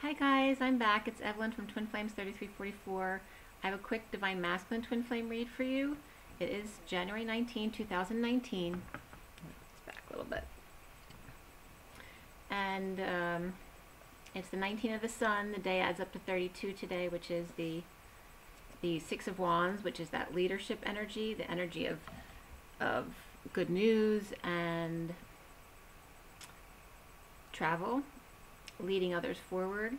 Hi guys, I'm back. It's Evelyn from Twin Flames 3344. I have a quick Divine Masculine Twin Flame read for you. It is January 19, 2019. It's back a little bit. And it's the 19th of the Sun. The day adds up to 32 today, which is the Six of Wands, which is that leadership energy, the energy of good news and travel, leading others forward,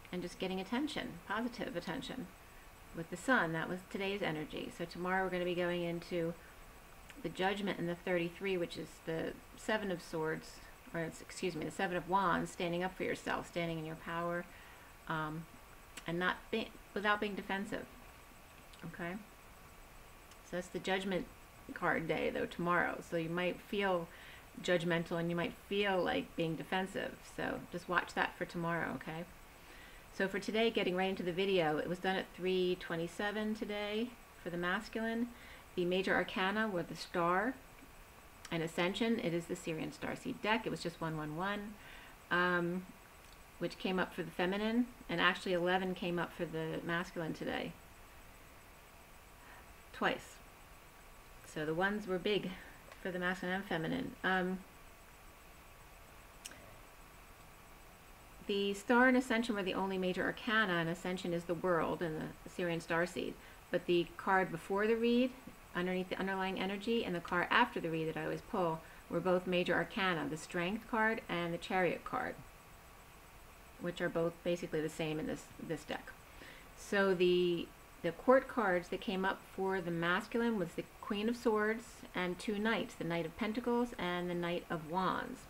and just getting attention, positive attention. With the Sun, that was today's energy. So tomorrow we're going to be going into the Judgment in the 33, which is the Seven of Swords, or excuse me, the Seven of Wands, standing up for yourself, standing in your power, and not without being defensive. Okay? So that's the Judgment card day, though, tomorrow. So you might feel judgmental and you might feel like being defensive, so just watch that for tomorrow. Okay, so for today, getting right into the video, it was done at 3:27 today for the masculine. The major arcana were the Star and Ascension. It is the Sirian Starseed deck. It was just 111, which came up for the feminine, and actually 11 came up for the masculine today, twice. So the ones were big for the masculine and feminine. The Star and Ascension were the only major arcana, and Ascension is the world and the Sirian Starseed. But the card before the read, underneath the underlying energy, and the card after the read that I always pull, were both major arcana, the Strength card and the Chariot card, which are both basically the same in this deck. So the court cards that came up for the masculine was the Queen of Swords and two knights, the Knight of Pentacles and the Knight of Wands.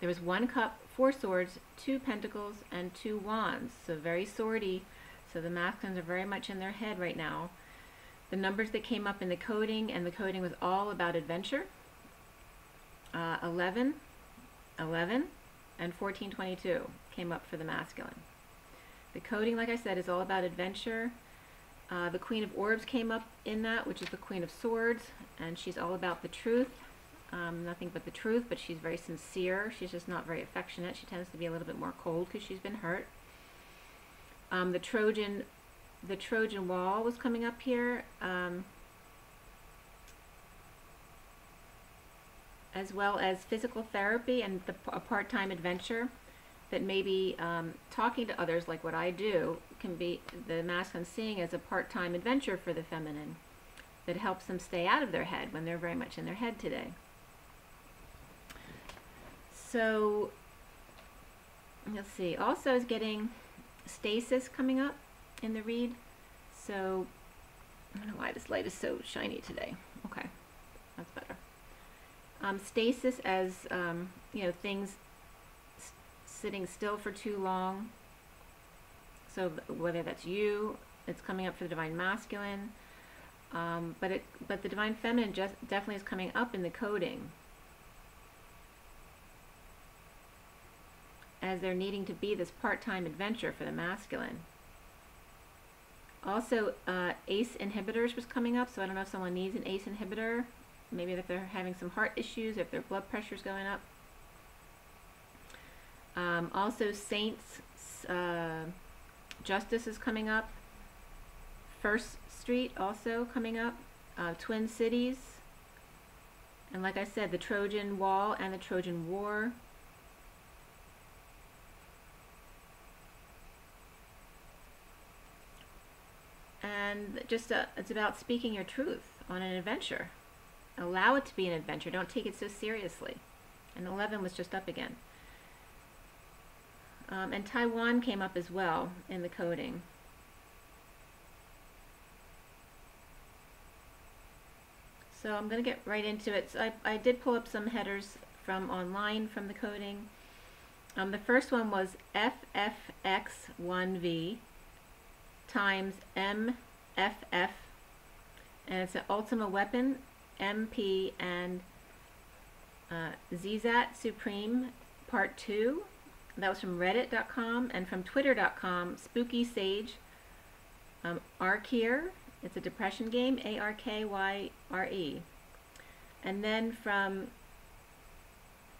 There was one cup, four swords, two pentacles, and two wands. So very swordy. So the masculines are very much in their head right now. The numbers that came up in the coding, and the coding was all about adventure. 11, 11, and 1422 came up for the masculine. The coding, like I said, is all about adventure. The Queen of Orbs came up in that, which is the Queen of Swords, and she's all about the truth, nothing but the truth, but she's very sincere. She's just not very affectionate. She tends to be a little bit more cold because she's been hurt. The Trojan Wall was coming up here, as well as physical therapy and a part-time adventure. That maybe talking to others, like what I do, can be the masculine seeing as a part-time adventure for the feminine that helps them stay out of their head when they're very much in their head today. So let's see, also is getting stasis coming up in the read. So I don't know why this light is so shiny today. Okay, that's better. Stasis as you know, things sitting still for too long. So whether that's you, it's coming up for the Divine Masculine, but the Divine Feminine just definitely is coming up in the coding as they're needing to be this part-time adventure for the masculine. Also, ACE inhibitors was coming up, so I don't know if someone needs an ACE inhibitor, maybe if they're having some heart issues, if their blood pressure is going up. Also, Saints, Justice is coming up. First Street also coming up. Twin Cities. And like I said, the Trojan Wall and the Trojan War. And just it's about speaking your truth on an adventure. Allow it to be an adventure. Don't take it so seriously. And 11 was just up again. And Taiwan came up as well in the coding. So I'm going to get right into it. So I did pull up some headers from online from the coding. The first one was FFX1V times MFF, and it's an Ultima Weapon, MP, and ZZAT Supreme Part 2. That was from reddit.com, and from twitter.com, Spooky Sage, Arkyre. It's a depression game, ARKYRE. And then from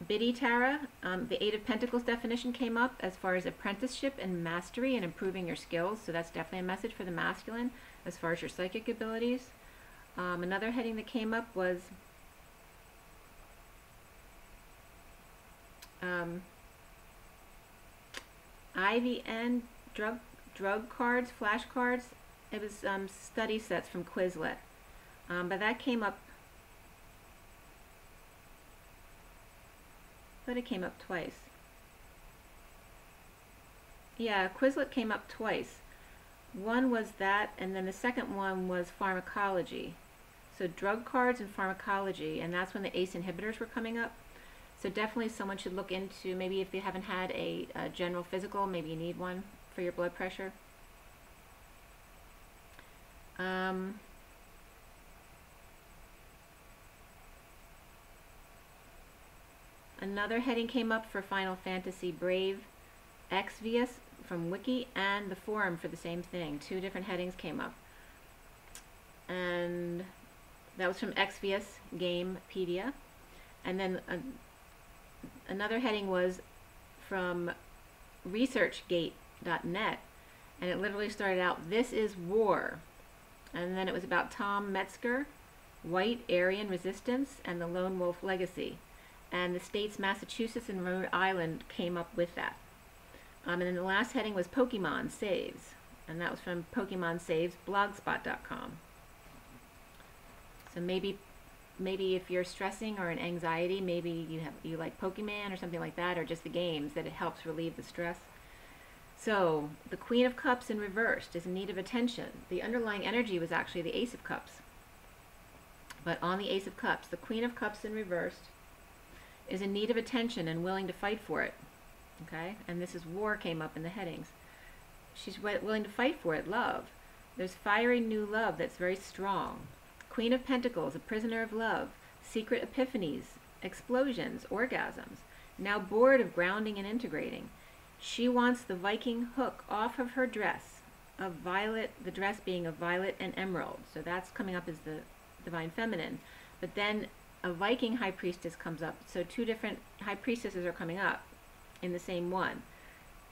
Biddy Tara, the Eight of Pentacles definition came up as far as apprenticeship and mastery and improving your skills. So that's definitely a message for the masculine as far as your psychic abilities. Another heading that came up was IVN drug cards, flashcards. It was study sets from Quizlet. But that came up, but it came up twice. Yeah, Quizlet came up twice. One was that, and then the second one was pharmacology. So drug cards and pharmacology, and that's when the ACE inhibitors were coming up. So definitely someone should look into, maybe if they haven't had a general physical, maybe you need one for your blood pressure. Another heading came up for Final Fantasy Brave Exvius from Wiki and the forum for the same thing. Two different headings came up. And that was from Exvius Gamepedia. And then another heading was from ResearchGate.net. And it literally started out, "This is war." And then it was about Tom Metzger, White Aryan Resistance, and the Lone Wolf Legacy. And the states Massachusetts and Rhode Island came up with that. And then the last heading was Pokemon Saves. And that was from Pokemon Saves, blogspot.com. So maybe if you're stressing or in anxiety, maybe you like Pokemon or something like that, or just the games, that it helps relieve the stress. So the Queen of Cups in reversed is in need of attention. The underlying energy was actually the Ace of Cups. But on the Ace of Cups, the Queen of Cups in reversed is in need of attention and willing to fight for it. Okay? And this is war came up in the headings. She's willing to fight for it, love. There's fiery new love that's very strong. Queen of Pentacles, a prisoner of love, secret epiphanies, explosions, orgasms, now bored of grounding and integrating. She wants the Viking hook off of her dress, of violet, the dress being of violet and emerald. So that's coming up as the Divine Feminine. But then a Viking high priestess comes up. So two different high priestesses are coming up in the same one.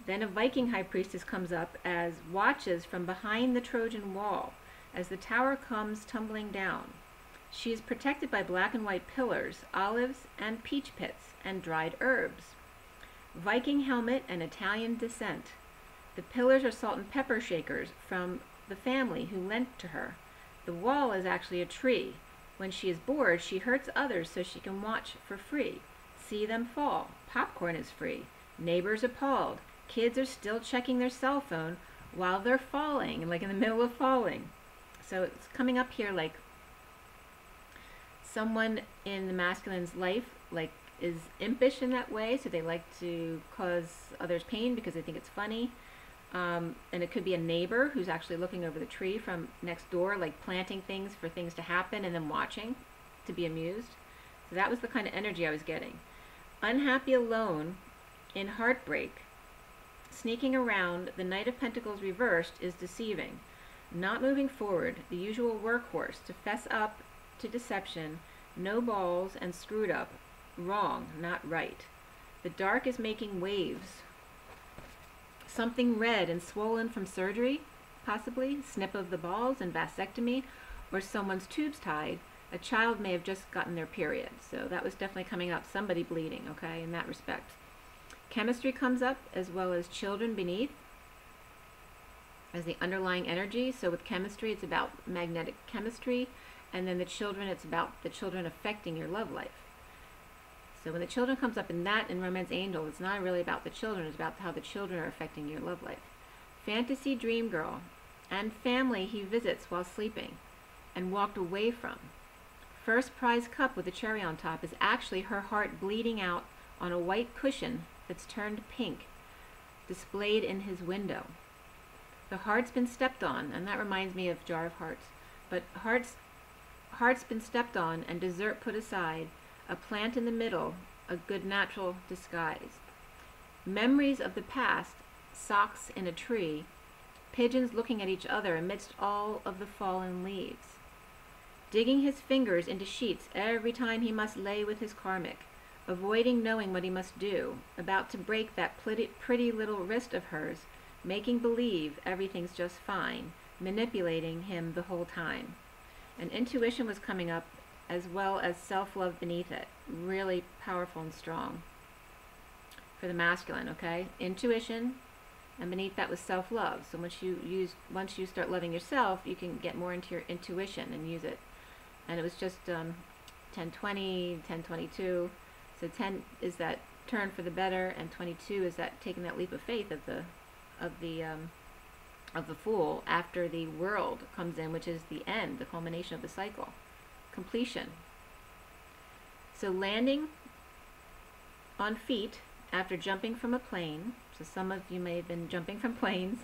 Then a Viking high priestess comes up as watches from behind the Trojan wall as the tower comes tumbling down. She is protected by black and white pillars, olives and peach pits, and dried herbs. Viking helmet and Italian descent. The pillars are salt and pepper shakers from the family who lent to her. The wall is actually a tree. When she is bored, she hurts others so she can watch for free. See them fall. Popcorn is free. Neighbors appalled. Kids are still checking their cell phone while they're falling, like in the middle of falling. So it's coming up here like someone in the masculine's life like is impish in that way, so they like to cause others pain because they think it's funny. And it could be a neighbor who's actually looking over the tree from next door, like planting things for things to happen and then watching to be amused. So that was the kind of energy I was getting. Unhappy alone in heartbreak. Sneaking around, the Knight of Pentacles reversed is deceiving. Not moving forward, the usual workhorse to fess up to deception, no balls and screwed up. Wrong, not right. The dark is making waves. Something red and swollen from surgery, possibly, snip of the balls and vasectomy, or someone's tubes tied. A child may have just gotten their period. So that was definitely coming up, somebody bleeding, okay, in that respect. Chemistry comes up, as well as children beneath as the underlying energy. So with chemistry, it's about magnetic chemistry, and then the children, it's about the children affecting your love life. So when the children comes up in that, in Romance Angel, it's not really about the children, it's about how the children are affecting your love life. Fantasy dream girl and family he visits while sleeping and walked away from. First prize cup with a cherry on top is actually her heart bleeding out on a white cushion that's turned pink, displayed in his window. The heart's been stepped on, and that reminds me of Jar of Hearts, but heart's been stepped on and dessert put aside, a plant in the middle, a good natural disguise. Memories of the past, socks in a tree, pigeons looking at each other amidst all of the fallen leaves. Digging his fingers into sheets every time he must lay with his karmic, avoiding knowing what he must do, about to break that pretty little wrist of hers, making believe everything's just fine, manipulating him the whole time. And intuition was coming up, as well as self-love beneath it. Really powerful and strong for the masculine, okay? Intuition, and beneath that was self-love. So once you start loving yourself, you can get more into your intuition and use it. And it was just 10-20, 10-22. So 10 is that turn for the better, and 22 is that taking that leap of faith of the Fool after the world comes in, which is the end, the culmination of the cycle, completion. So landing on feet after jumping from a plane, so some of you may have been jumping from planes,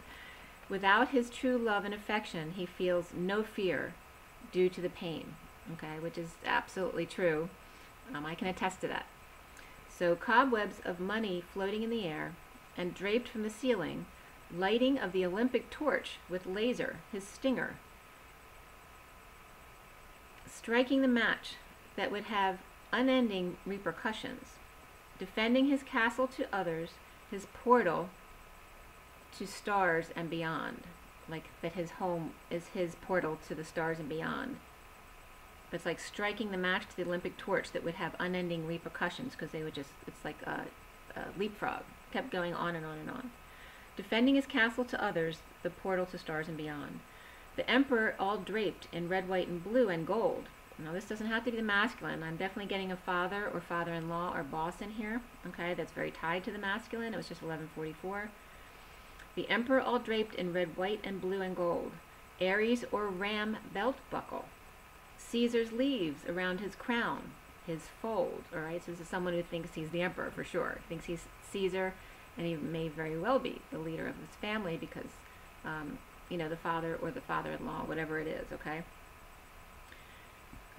without his true love and affection, he feels no fear due to the pain, okay, which is absolutely true. I can attest to that. So cobwebs of money floating in the air and draped from the ceiling, lighting of the Olympic torch with laser, his stinger, striking the match that would have unending repercussions, defending his castle to others, his portal to stars and beyond, like that his home is his portal to the stars and beyond. But it's like striking the match to the Olympic torch that would have unending repercussions, because they would just, it's like a leapfrog, kept going on and on and on. Defending his castle to others, the portal to stars and beyond. The emperor all draped in red, white, and blue and gold. Now this doesn't have to be the masculine. I'm definitely getting a father or father-in-law or boss in here, okay, that's very tied to the masculine. It was just 1144. The emperor all draped in red, white, and blue and gold. Aries or ram belt buckle. Caesar's leaves around his crown, his fold. All right, so this is someone who thinks he's the emperor for sure. Thinks he's Caesar, and he may very well be the leader of his family because, you know, the father or the father-in-law, whatever it is, okay?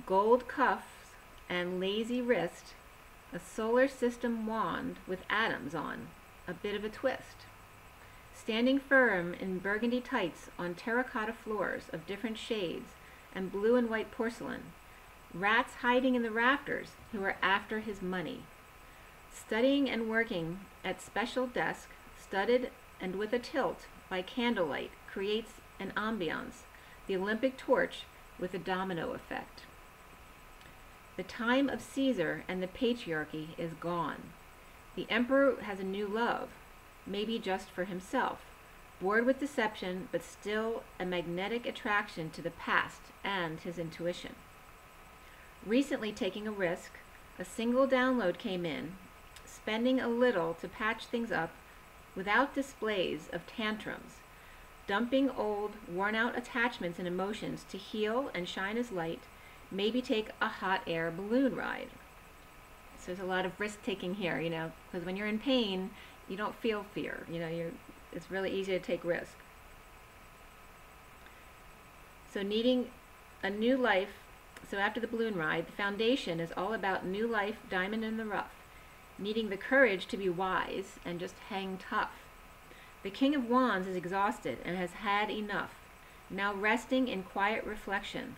Gold cuffs and lazy wrist, a solar system wand with atoms on, a bit of a twist. Standing firm in burgundy tights on terracotta floors of different shades and blue and white porcelain. Rats hiding in the rafters who are after his money. Studying and working at special desk, studded and with a tilt by candlelight, creates an ambiance, the Olympic torch with a domino effect. The time of Caesar and the patriarchy is gone. The emperor has a new love, maybe just for himself, bored with deception, but still a magnetic attraction to the past and his intuition. Recently taking a risk, a single download came in, spending a little to patch things up without displays of tantrums, dumping old, worn-out attachments and emotions to heal and shine as light, maybe take a hot air balloon ride. So there's a lot of risk-taking here, you know, because when you're in pain, you don't feel fear, you know, it's really easy to take risk. So needing a new life, so after the balloon ride, the foundation is all about new life, diamond in the rough, needing the courage to be wise and just hang tough. The King of Wands is exhausted and has had enough, now resting in quiet reflection.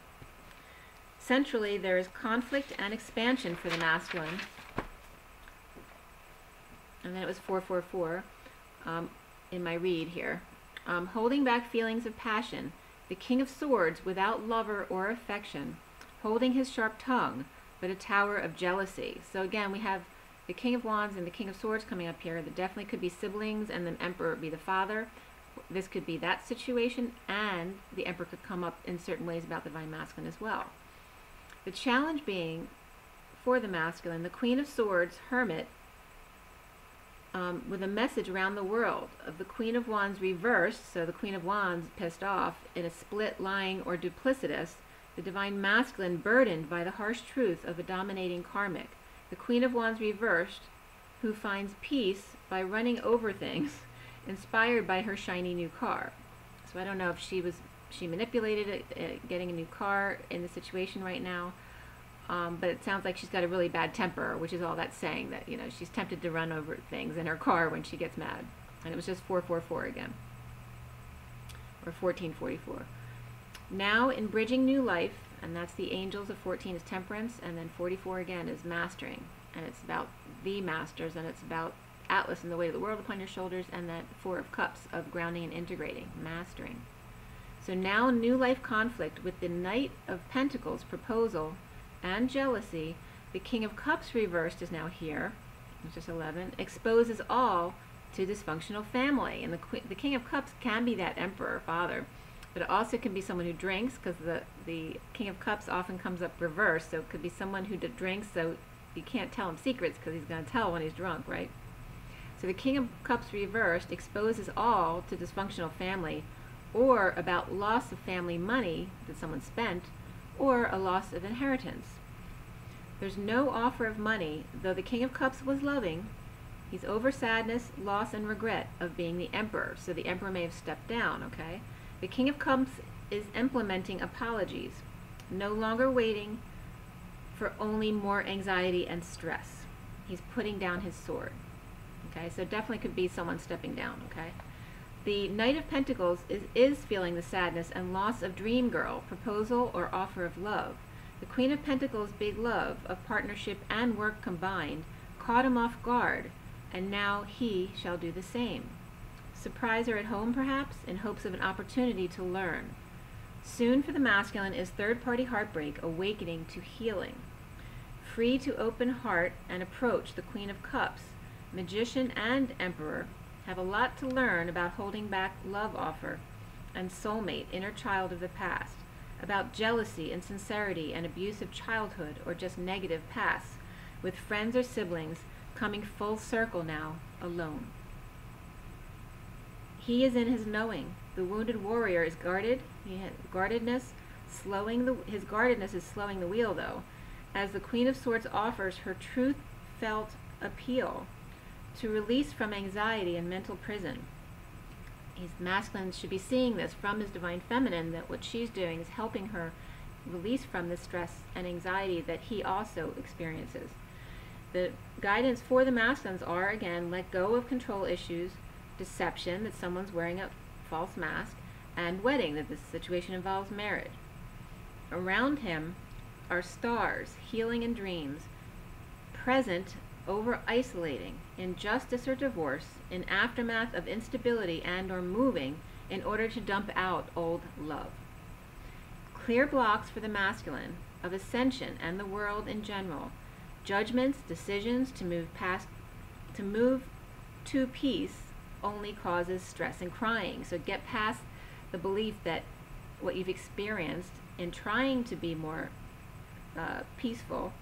Centrally, there is conflict and expansion for the masculine. And then it was 444 in my read here. Holding back feelings of passion, the King of Swords without lover or affection, holding his sharp tongue, but a tower of jealousy. So again, we have the King of Wands and the King of Swords coming up here. There definitely could be siblings, and the Emperor be the father. This could be that situation, and the Emperor could come up in certain ways about the Divine Masculine as well. The challenge being, for the masculine, the Queen of Swords, Hermit, with a message around the world of the Queen of Wands reversed, so the Queen of Wands pissed off, in a split, lying, or duplicitous, the Divine Masculine burdened by the harsh truth of a dominating karmic. The Queen of Wands reversed, who finds peace by running over things, inspired by her shiny new car. So I don't know if she manipulated it, getting a new car in the situation right now, but it sounds like she's got a really bad temper, which is all that's saying, that, you know, she's tempted to run over things in her car when she gets mad. And it was just 444 again, or 1444. Now in bridging new life, and that's the angels of 14 is temperance, and then 44 again is mastering. and it's about the masters, and it's about Atlas and the weight of the world upon your shoulders, and that Four of Cups of grounding and integrating, mastering. So now new life conflict with the Knight of Pentacles, proposal and jealousy. The King of Cups reversed is now here, which is 11, exposes all to dysfunctional family. And the King of Cups can be that emperor father, but it also can be someone who drinks, because the King of Cups often comes up reversed, so it could be someone who drinks, so you can't tell him secrets because he's going to tell when he's drunk, right? So the King of Cups reversed exposes all to dysfunctional family, or about loss of family money that someone spent, or a loss of inheritance. There's no offer of money, though the King of Cups was loving. He's over sadness, loss, and regret of being the Emperor, so the Emperor may have stepped down, okay? The King of Cups is implementing apologies, no longer waiting for only more anxiety and stress. He's putting down his sword. Okay, so definitely could be someone stepping down, okay? The Knight of Pentacles is feeling the sadness and loss of dream girl, proposal, or offer of love. The Queen of Pentacles' big love of partnership and work combined caught him off guard, and now he shall do the same. Surprise her at home, perhaps, in hopes of an opportunity to learn. Soon for the masculine is third-party heartbreak awakening to healing. Free to open heart and approach the Queen of Cups, Magician and Emperor have a lot to learn about holding back love offer and soulmate, inner child of the past, about jealousy, insincerity, and abusive childhood, or just negative past, with friends or siblings coming full circle now, alone. He is in his knowing. The wounded warrior is guarded. His guardedness is slowing the wheel, though, as the Queen of Swords offers her truth-felt appeal to release from anxiety and mental prison. His masculine should be seeing this from his divine feminine, that what she's doing is helping her release from the stress and anxiety that he also experiences. The guidance for the masculines are, again, let go of control issues, deception, that someone's wearing a false mask, and wedding, that this situation involves marriage. Around him are stars, healing and dreams, present over isolating, injustice or divorce, in aftermath of instability and or moving in order to dump out old love. Clear blocks for the masculine of ascension and the world in general, judgments, decisions to move to peace only causes stress and crying. So get past the belief that what you've experienced in trying to be more peaceful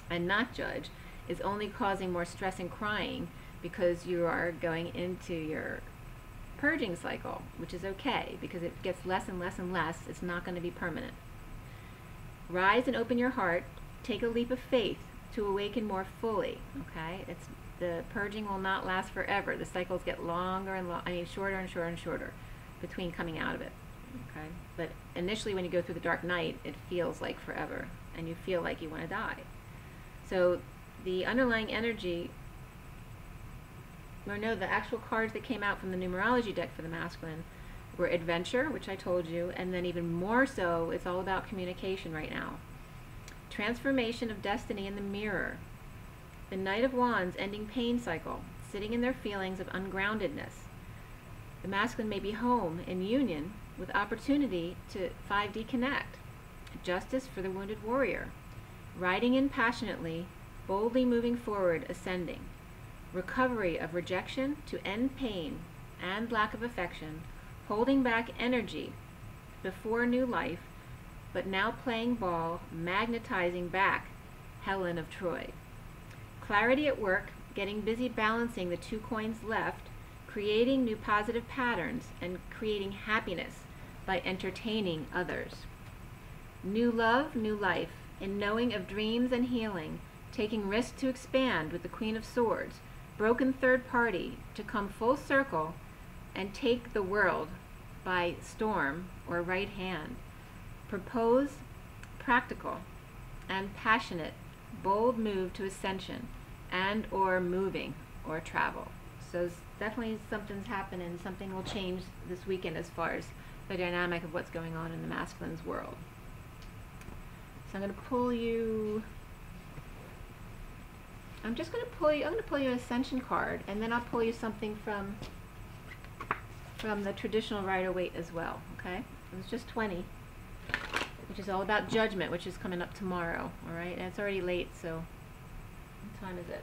and not judge is only causing more stress and crying, because you are going into your purging cycle, which is okay, because it gets less and less and less. It's not going to be permanent. Rise and open your heart. Take a leap of faith to awaken more fully, okay? The purging will not last forever. The cycles get longer and shorter and shorter and shorter between coming out of it, okay? But initially when you go through the dark night, it feels like forever, and you feel like you want to die. So the underlying energy, or no, the actual cards that came out from the numerology deck for the masculine were adventure, which I told you, and then even more so, it's all about communication right now. Transformation of destiny in the mirror. The Knight of Wands ending pain cycle, sitting in their feelings of ungroundedness. The masculine may be home in union with opportunity to 5D connect. Justice for the wounded warrior. Riding in passionately, boldly moving forward, ascending. Recovery of rejection to end pain and lack of affection, holding back energy before new life, but now playing ball, magnetizing back Helen of Troy. Clarity at work, getting busy balancing the 2 coins left, creating new positive patterns, and creating happiness by entertaining others. New love, new life, in knowing of dreams and healing, taking risks to expand with the Queen of Swords, broken third party to come full circle and take the world by storm or right hand. Propose practical and passionate, bold move to ascension and or moving or travel. So definitely something's happening, something will change this weekend as far as the dynamic of what's going on in the masculine's world. So I'm going to pull you I'm just going to pull you, I'm going to pull you an Ascension card, and then I'll pull you something from the traditional Rider-Waite as well, okay? It was just 20, which is all about judgment, which is coming up tomorrow, all right? And it's already late, so what time is it?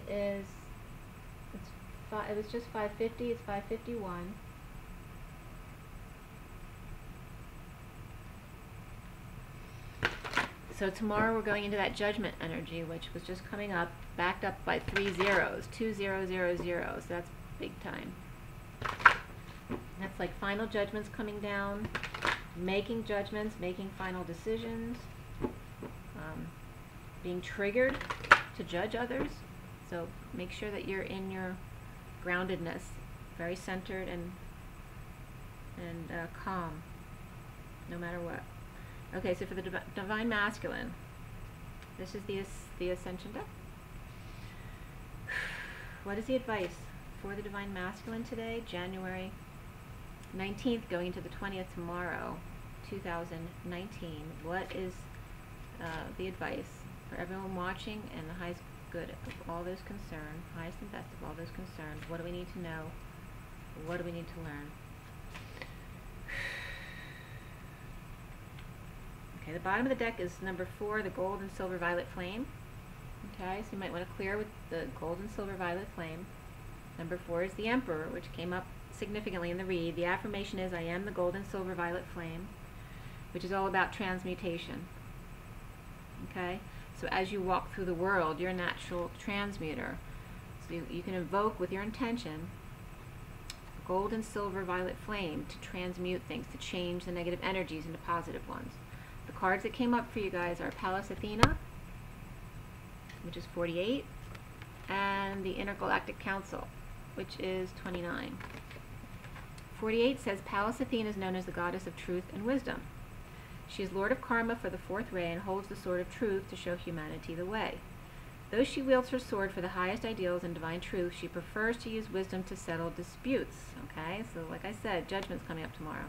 It was just 5:50, it's 5:51. So tomorrow we're going into that judgment energy, which was just coming up, backed up by 3 zeros, 2000. So that's big time. That's like final judgments coming down, making judgments, making final decisions, being triggered to judge others. So make sure that you're in your groundedness, very centered and calm, no matter what. Okay, so for the Divine Masculine, this is the Ascension deck. What is the advice for the Divine Masculine today, January 19th, going into the 20th tomorrow, 2019? What is the advice for everyone watching and the highest good of all those concerned, highest and best of all those concerned? What do we need to know? What do we need to learn? Okay, the bottom of the deck is number 4, the gold and silver violet flame. Okay, so you might want to clear with the gold and silver violet flame. Number 4 is the Emperor, which came up significantly in the read. The affirmation is, I am the gold and silver violet flame, which is all about transmutation. Okay, so as you walk through the world, you're a natural transmuter. So you can invoke with your intention gold and silver violet flame to transmute things, to change the negative energies into positive ones. The cards that came up for you guys are Pallas Athena, which is 48, and the Intergalactic Council, which is 29. 48 says Pallas Athena is known as the goddess of truth and wisdom. She is Lord of Karma for the 4th ray and holds the sword of truth to show humanity the way. Though she wields her sword for the highest ideals and divine truth, she prefers to use wisdom to settle disputes. Okay, so like I said, judgment's coming up tomorrow.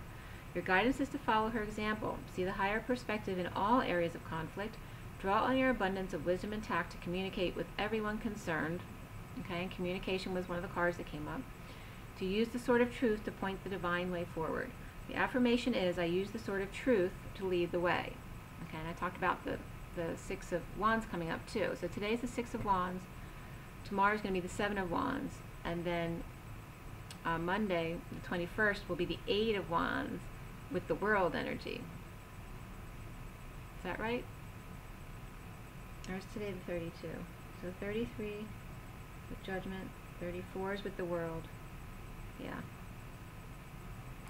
Your guidance is to follow her example. See the higher perspective in all areas of conflict. Draw on your abundance of wisdom and tact to communicate with everyone concerned. Okay, and communication was one of the cards that came up. To use the sword of truth to point the divine way forward. The affirmation is, I use the sword of truth to lead the way. Okay, and I talked about the 6 of Wands coming up too. So today's the 6 of Wands. Tomorrow's going to be the 7 of Wands. And then Monday, the 21st, will be the 8 of Wands with the world energy. Is that right? Or is today the 32? So 33 with judgment, 34 is with the world. Yeah.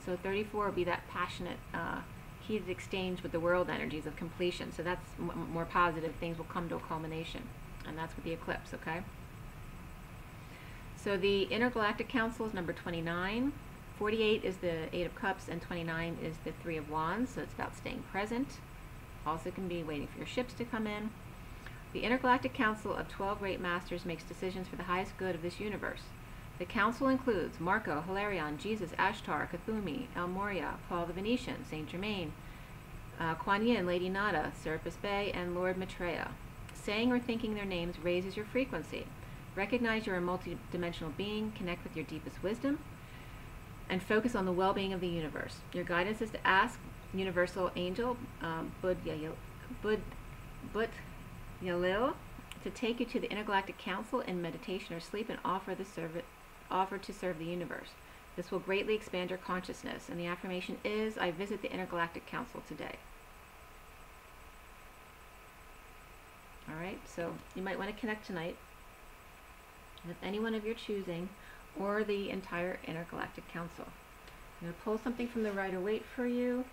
So 34 will be that passionate, heated exchange with the world energies of completion. So that's more positive. Things will come to a culmination. And that's with the eclipse, okay? So the Intergalactic Council is number 29. 48 is the 8 of Cups, and 29 is the 3 of Wands. So it's about staying present. Also can be waiting for your ships to come in. The Intergalactic Council of 12 Great Masters makes decisions for the highest good of this universe. The council includes Marco, Hilarion, Jesus, Ashtar, Cthulhu, El Moria, Paul the Venetian, Saint Germain, Kuan Yin, Lady Nada, Serapis Bey, and Lord Maitreya. Saying or thinking their names raises your frequency. Recognize you're a multidimensional being, connect with your deepest wisdom, and focus on the well-being of the universe. Your guidance is to ask Universal Angel Bud Yalil to take you to the Intergalactic Council in meditation or sleep and offer to serve the universe. This will greatly expand your consciousness. And the affirmation is, I visit the Intergalactic Council today. Alright, so you might want to connect tonight with anyone of your choosing or the entire Intergalactic Council. I'm going to pull something from the Rider-Waite for you.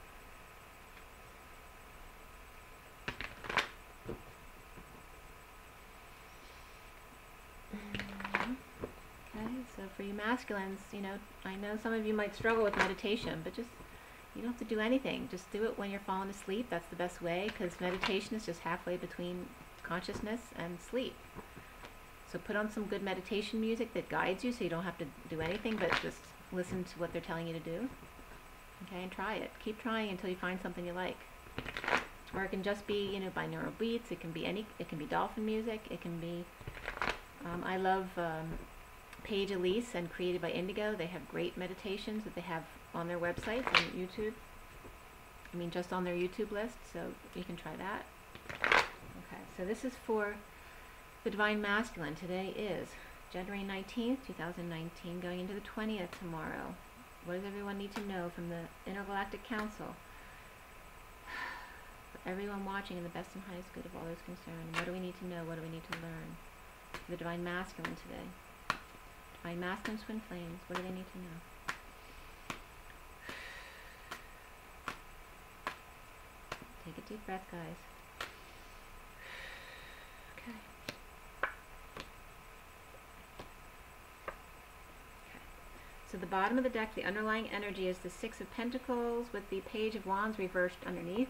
So for you masculines, you know, I know some of you might struggle with meditation, but just, you don't have to do anything. Just do it when you're falling asleep. That's the best way, because meditation is just halfway between consciousness and sleep. So put on some good meditation music that guides you so you don't have to do anything but just listen to what they're telling you to do. Okay, and try it. Keep trying until you find something you like. Or it can just be, you know, binaural beats. It can be it can be dolphin music. It can be, I love Paige Elise and Created by Indigo. They have great meditations that they have on their website, on YouTube. I mean, just on their YouTube list, so you can try that. Okay, so this is for the Divine Masculine. Today is January 19th, 2019, going into the 20th tomorrow. What does everyone need to know from the Intergalactic Council? For everyone watching, in the best and highest good of all those concerned, what do we need to know? What do we need to learn? For the Divine Masculine today. Divine Masculine Twin Flames, what do they need to know? Take a deep breath, guys. Okay. So the bottom of the deck, the underlying energy is the Six of Pentacles with the Page of Wands reversed underneath.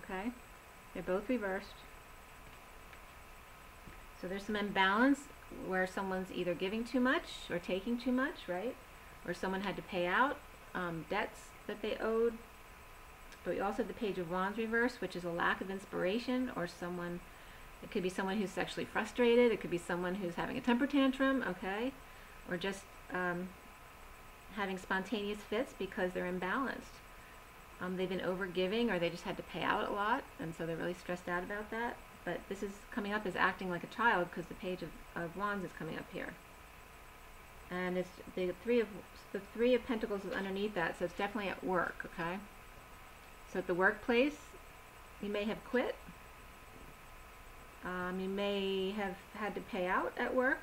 Okay? They're both reversed. So there's some imbalance where someone's either giving too much or taking too much, right? Or someone had to pay out debts that they owed. But we also have the Page of Wands reversed, which is a lack of inspiration, or someone, it could be someone who's sexually frustrated, it could be someone who's having a temper tantrum, okay? Or just having spontaneous fits because they're imbalanced. They've been overgiving, or they just had to pay out a lot, and so they're really stressed out about that. But this is coming up as acting like a child because the Page of Wands is coming up here. And it's the Three of Pentacles is underneath that, so it's definitely at work, okay? So at the workplace, you may have quit. You may have had to pay out at work.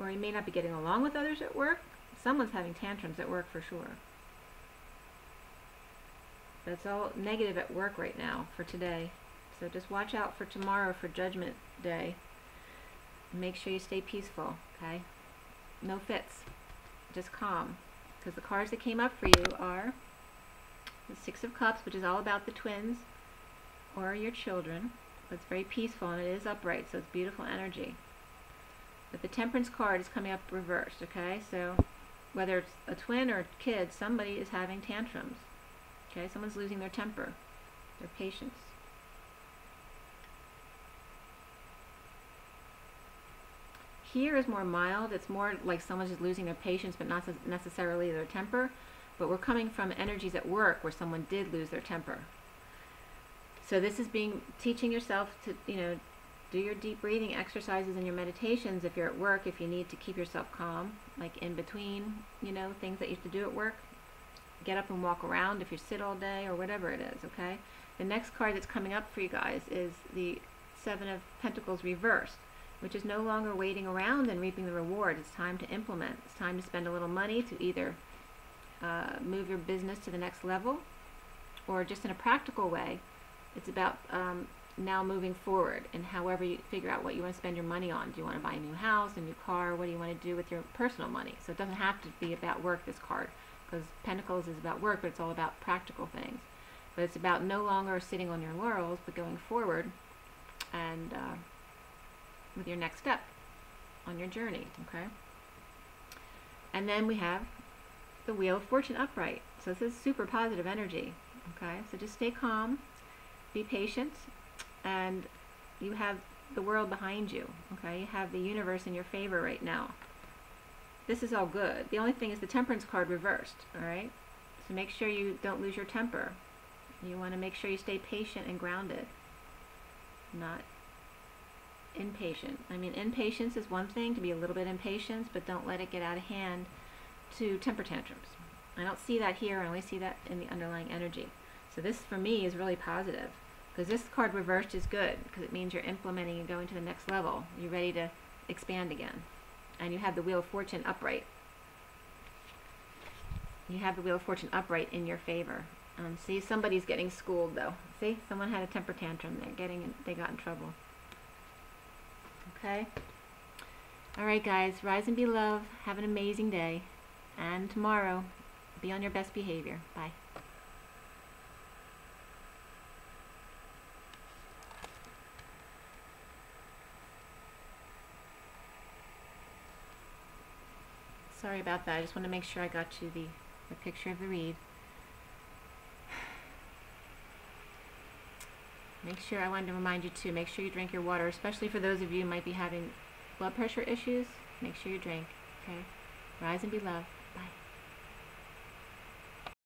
Or you may not be getting along with others at work. Someone's having tantrums at work for sure. But it's all negative at work right now for today. So just watch out for tomorrow for Judgment Day. Make sure you stay peaceful, okay? No fits. Just calm. Because the cards that came up for you are the Six of Cups, which is all about the twins or your children. But it's very peaceful and it is upright, so it's beautiful energy. But the Temperance card is coming up reversed, okay? So whether it's a twin or a kid, somebody is having tantrums. Okay? Someone's losing their temper, their patience. Here is more mild. It's more like someone's just losing their patience, but not necessarily their temper. But we're coming from energies at work where someone did lose their temper. So this is teaching yourself to, you know, do your deep breathing exercises and your meditations if you're at work, if you need to keep yourself calm, like in between, you know, things that you have to do at work. Get up and walk around if you sit all day or whatever it is, okay? The next card that's coming up for you guys is the Seven of Pentacles reversed, which is no longer waiting around and reaping the reward. It's time to implement. It's time to spend a little money to either move your business to the next level, or just in a practical way, it's about now moving forward, and however you figure out what you want to spend your money on. Do you want to buy a new house, a new car? What do you want to do with your personal money? So it doesn't have to be about work, this card, because Pentacles is about work, but it's all about practical things. But it's about no longer sitting on your laurels, but going forward and with your next step on your journey, okay? And then we have the Wheel of Fortune upright. So this is super positive energy, okay? So just stay calm, be patient, and you have the world behind you, okay? You have the universe in your favor right now. This is all good. The only thing is the Temperance card reversed, all right? So make sure you don't lose your temper. You want to make sure you stay patient and grounded, not impatient. I mean, impatience is one thing, to be a little bit impatient, but don't let it get out of hand to temper tantrums. I don't see that here. I only see that in the underlying energy. So this, for me, is really positive. Because this card reversed is good, because it means you're implementing and going to the next level. You're ready to expand again. And you have the Wheel of Fortune upright. You have the Wheel of Fortune upright in your favor. See, somebody's getting schooled, though. See, someone had a temper tantrum. They got in trouble. Okay? All right, guys. Rise and be loved. Have an amazing day. And tomorrow, be on your best behavior. Bye. Sorry about that. I just want to make sure I got you the picture of the read. Make sure, I wanted to remind you too, make sure you drink your water, especially for those of you who might be having blood pressure issues. Make sure you drink, okay? Rise and be loved.